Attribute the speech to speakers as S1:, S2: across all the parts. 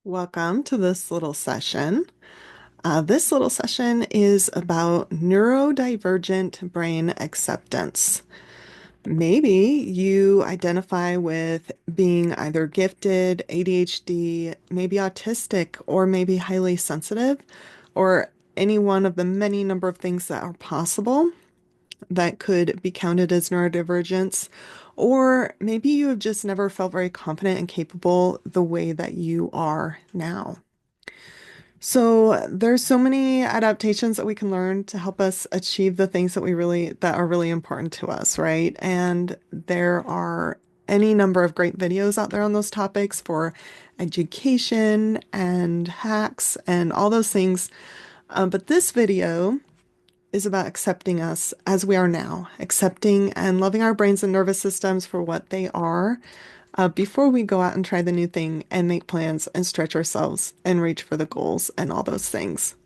S1: Welcome to this little session. This little session is about neurodivergent brain acceptance. Maybe you identify with being either gifted, ADHD, maybe autistic, or maybe highly sensitive, or any one of the many number of things that are possible that could be counted as neurodivergence. Or maybe you have just never felt very confident and capable the way that you are now. So there's so many adaptations that we can learn to help us achieve the things that are really important to us, right? And there are any number of great videos out there on those topics for education and hacks and all those things. But this video is about accepting us as we are now, accepting and loving our brains and nervous systems for what they are, before we go out and try the new thing and make plans and stretch ourselves and reach for the goals and all those things.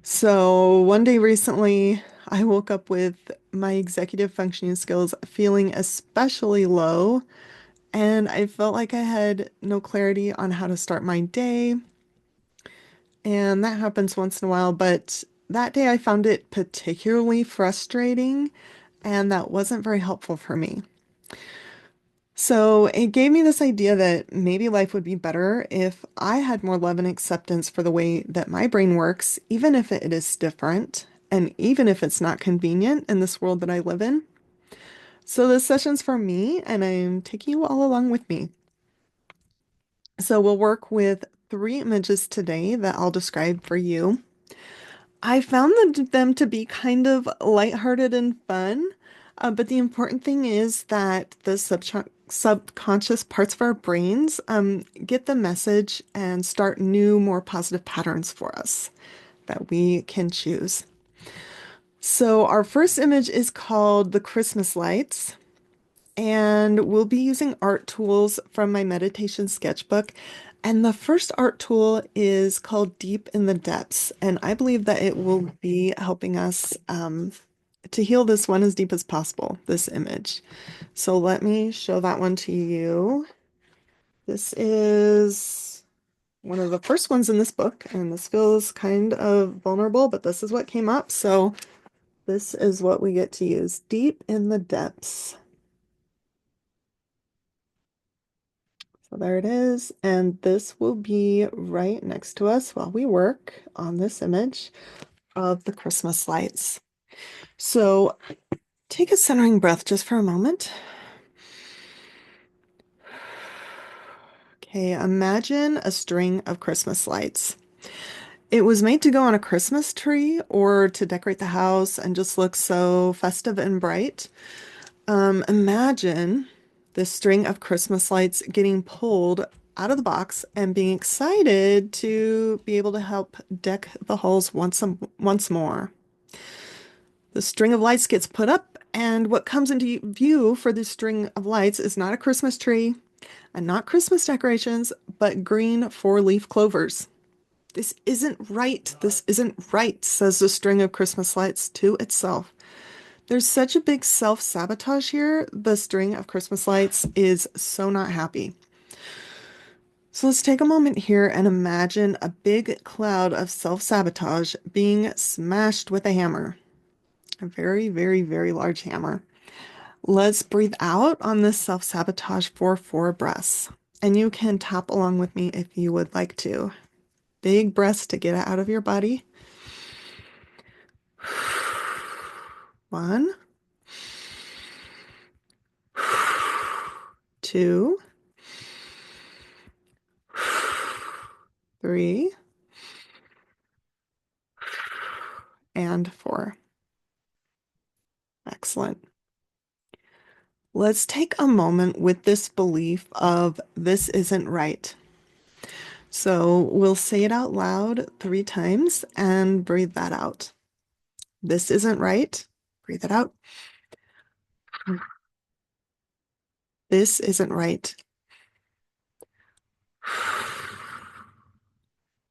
S1: So one day recently, I woke up with my executive functioning skills feeling especially low, and I felt like I had no clarity on how to start my day. And that happens once in a while, but that day I found it particularly frustrating, and that wasn't very helpful for me. So it gave me this idea that maybe life would be better if I had more love and acceptance for the way that my brain works, even if it is different, and even if it's not convenient in this world that I live in. So this session's for me, and I'm taking you all along with me. So we'll work with three images today that I'll describe for you. I found them to be kind of lighthearted and fun, but the important thing is that the subconscious parts of our brains get the message and start new, more positive patterns for us that we can choose. So our first image is called the Christmas lights, and we'll be using art tools from my meditation sketchbook. And the first art tool is called Deep in the Depths, and I believe that it will be helping us to heal this one as deep as possible, this image. So let me show that one to you. This is one of the first ones in this book, and this feels kind of vulnerable, but this is what came up. So this is what we get to use, Deep in the Depths. So there it is, and this will be right next to us while we work on this image of the Christmas lights. So take a centering breath just for a moment. Okay, imagine a string of Christmas lights. It was made to go on a Christmas tree or to decorate the house and just look so festive and bright. Imagine this string of Christmas lights getting pulled out of the box and being excited to be able to help deck the halls once more. The string of lights gets put up, and what comes into view for this string of lights is not a Christmas tree and not Christmas decorations, but green four-leaf clovers. This isn't right. This isn't right, says the string of Christmas lights to itself. There's such a big self-sabotage here. The string of Christmas lights is so not happy. So let's take a moment here and imagine a big cloud of self-sabotage being smashed with a hammer. A very, very, very large hammer. Let's breathe out on this self-sabotage for 4 breaths. And you can tap along with me if you would like to. Big breaths to get it out of your body. 1, 2, 3, and 4. Excellent. Let's take a moment with this belief of this isn't right. So we'll say it out loud 3 times and breathe that out. This isn't right. Breathe it out. This isn't right.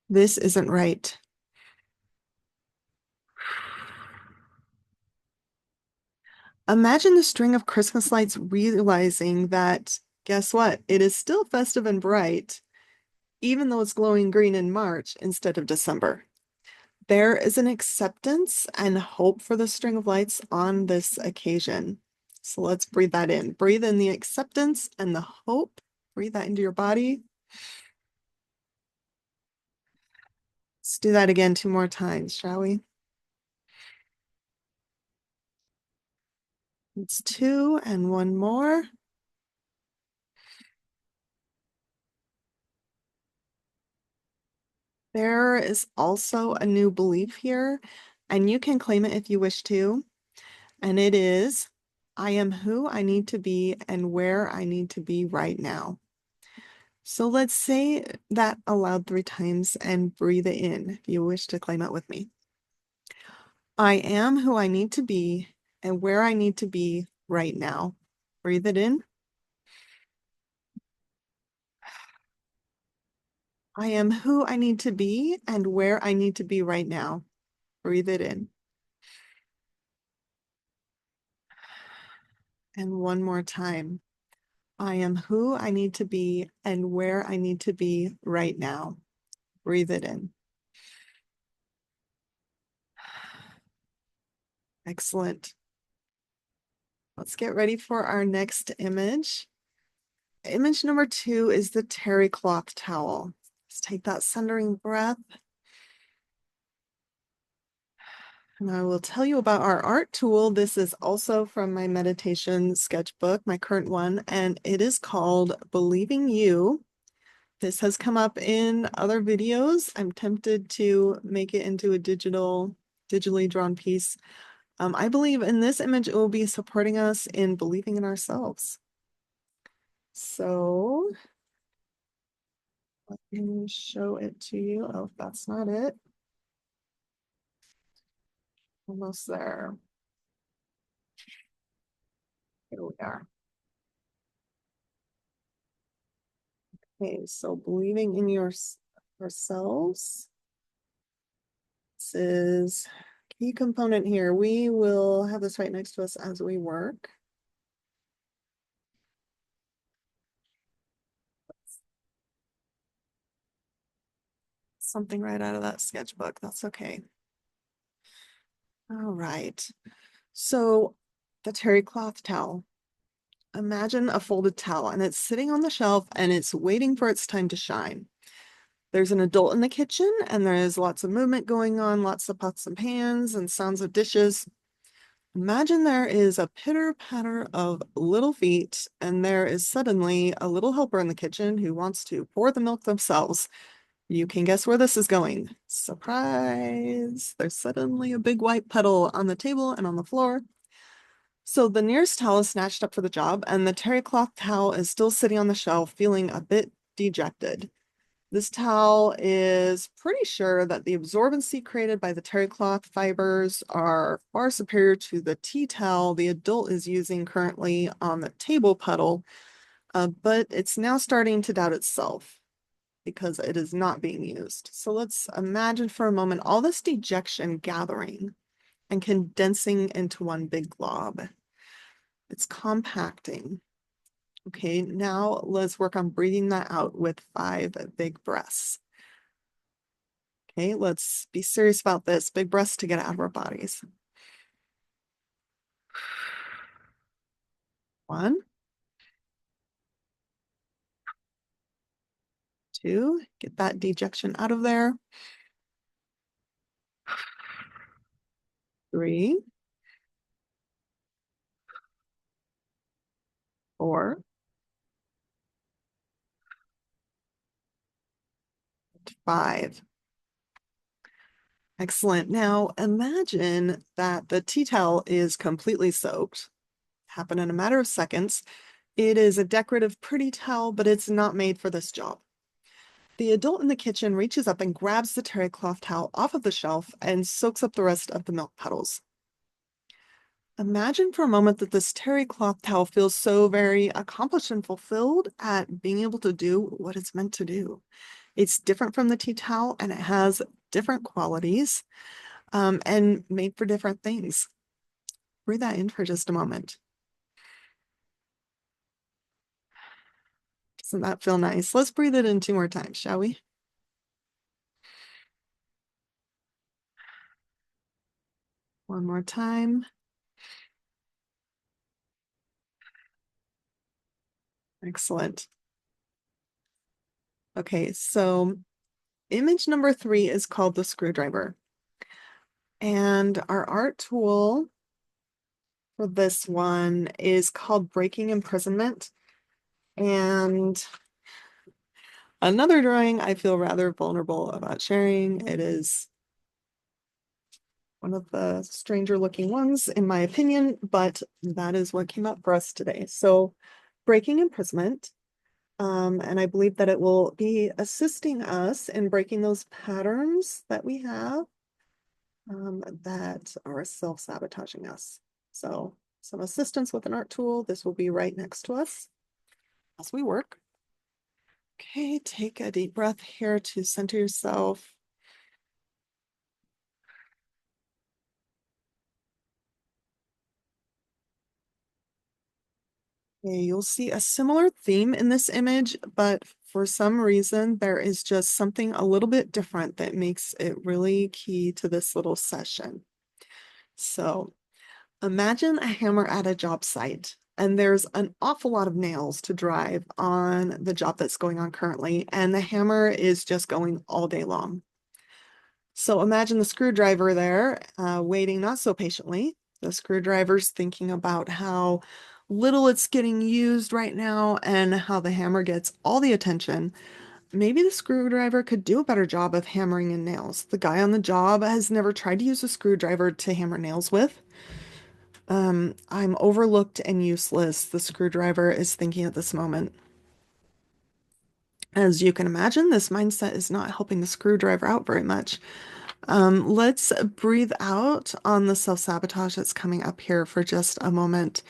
S1: This isn't right. Imagine the string of Christmas lights realizing that, guess what? It is still festive and bright, even though it's glowing green in March instead of December. There is an acceptance and hope for the string of lights on this occasion. So let's breathe that in. Breathe in the acceptance and the hope. Breathe that into your body. Let's do that again 2 more times, shall we? It's 2 and 1 more. There is also a new belief here, and you can claim it if you wish to. And it is, I am who I need to be and where I need to be right now. So let's say that aloud 3 times and breathe it in if you wish to claim it with me. I am who I need to be and where I need to be right now. Breathe it in. I am who I need to be and where I need to be right now. Breathe it in. And 1 more time. I am who I need to be and where I need to be right now. Breathe it in. Excellent. Let's get ready for our next image. Image number 2 is the terry cloth towel. Let's take that centering breath. And I will tell you about our art tool. This is also from my meditation sketchbook, my current one, and it is called Believing You. This has come up in other videos. I'm tempted to make it into a digitally drawn piece. I believe in this image, it will be supporting us in believing in ourselves. So let me show it to you. Oh, that's not it. Almost there. Here we are. Okay, so believing in ourselves. This is key component here. We will have this right next to us as we work. Something right out of that sketchbook. That's okay. All right. So the terry cloth towel. Imagine a folded towel and it's sitting on the shelf and it's waiting for its time to shine. There's an adult in the kitchen and there is lots of movement going on, lots of pots and pans and sounds of dishes. Imagine there is a pitter-patter of little feet and there is suddenly a little helper in the kitchen who wants to pour the milk themselves. You can guess where this is going. Surprise! There's suddenly a big white puddle on the table and on the floor. So the nearest towel is snatched up for the job, and the terry cloth towel is still sitting on the shelf, feeling a bit dejected. This towel is pretty sure that the absorbency created by the terry cloth fibers are far superior to the tea towel the adult is using currently on the table puddle, but it's now starting to doubt itself because it is not being used. So let's imagine for a moment all this dejection gathering and condensing into one big glob. It's compacting. Okay, now let's work on breathing that out with 5 big breaths. Okay, let's be serious about this. Big breaths to get out of our bodies. 1, 2, get that dejection out of there. 3, 4, 5. Excellent. Now imagine that the tea towel is completely soaked. Happen in a matter of seconds. It is a decorative, pretty towel, but it's not made for this job. The adult in the kitchen reaches up and grabs the terry cloth towel off of the shelf and soaks up the rest of the milk puddles. Imagine for a moment that this terry cloth towel feels so very accomplished and fulfilled at being able to do what it's meant to do. It's different from the tea towel and it has different qualities and made for different things. Breathe that in for just a moment. Doesn't that feel nice? Let's breathe it in 2 more times, shall we? One more time. Excellent. Okay, so image number 3 is called the screwdriver. And our art tool for this one is called Breaking Imprisonment. And another drawing I feel rather vulnerable about sharing. It is one of the stranger looking ones, in my opinion, but that is what came up for us today. So, Breaking Imprisonment. And I believe that it will be assisting us in breaking those patterns that we have that are self-sabotaging us. So some assistance with an art tool. This will be right next to us as we work. Okay, take a deep breath here to center yourself. Okay, you'll see a similar theme in this image, but for some reason, there is just something a little bit different that makes it really key to this little session. So imagine a hammer at a job site, and there's an awful lot of nails to drive on the job that's going on currently, and the hammer is just going all day long. So imagine the screwdriver there, waiting not so patiently. The screwdriver's thinking about how little it's getting used right now and how the hammer gets all the attention. Maybe the screwdriver could do a better job of hammering in nails. The guy on the job has never tried to use a screwdriver to hammer nails with. I'm overlooked and useless, the screwdriver is thinking at this moment. As you can imagine, this mindset is not helping the screwdriver out very much. Let's breathe out on the self-sabotage that's coming up here for just a moment.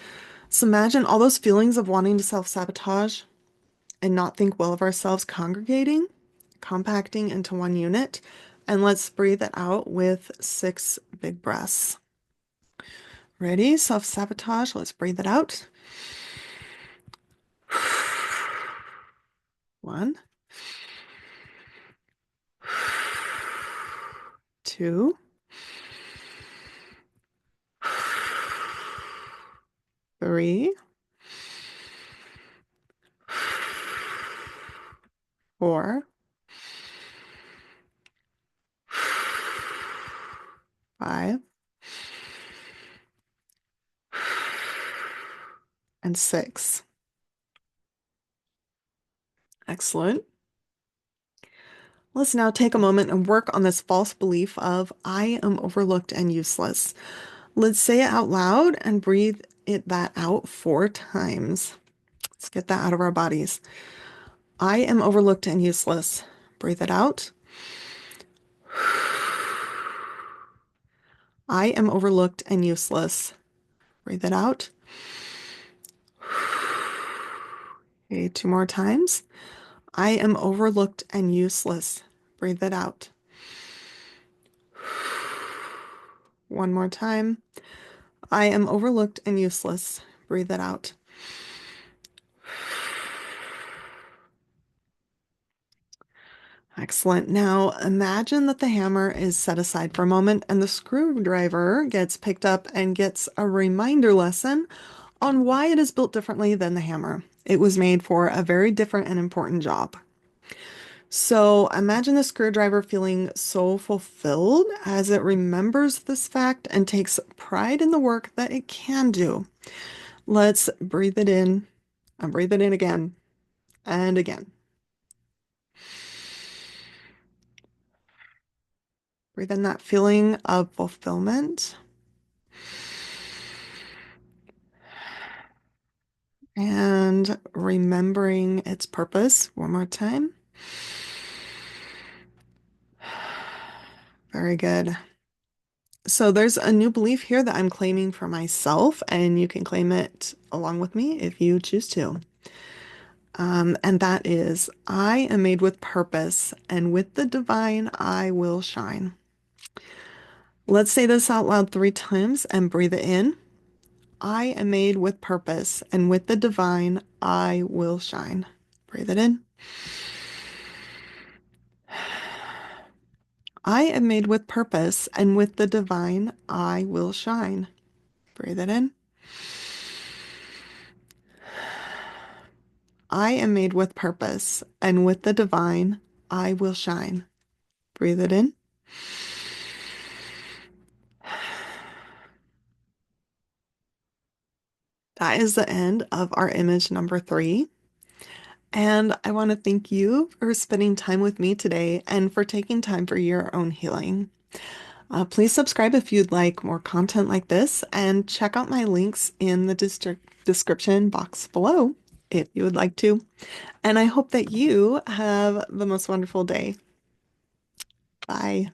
S1: So imagine all those feelings of wanting to self-sabotage and not think well of ourselves congregating, compacting into one unit. And let's breathe it out with 6 big breaths. Ready? Self-sabotage. Let's breathe it out. 1, 2, 3, 4, 5, and 6. Excellent. Let's now take a moment and work on this false belief of I am overlooked and useless. Let's say it out loud and breathe that out 4 times. Let's get that out of our bodies. I am overlooked and useless. Breathe it out. I am overlooked and useless. Breathe it out. Okay, 2 more times. I am overlooked and useless. Breathe it out. 1 more time. I am overlooked and useless. Breathe it out. Excellent. Now imagine that the hammer is set aside for a moment and the screwdriver gets picked up and gets a reminder lesson on why it is built differently than the hammer. It was made for a very different and important job. So imagine the screwdriver feeling so fulfilled as it remembers this fact and takes pride in the work that it can do. Let's breathe it in and breathe it in again and again. Breathe in that feeling of fulfillment and remembering its purpose one more time. Very good. So there's a new belief here that I'm claiming for myself, and you can claim it along with me if you choose to. And that is, I am made with purpose, and with the divine, I will shine. Let's say this out loud 3 times and breathe it in. I am made with purpose, and with the divine, I will shine. Breathe it in. I am made with purpose, and with the divine, I will shine. Breathe it in. I am made with purpose, and with the divine, I will shine. Breathe it in. That is the end of our image number 3. And I want to thank you for spending time with me today and for taking time for your own healing. Please subscribe if you'd like more content like this, and check out my links in the description box below if you would like to. And I hope that you have the most wonderful day. Bye.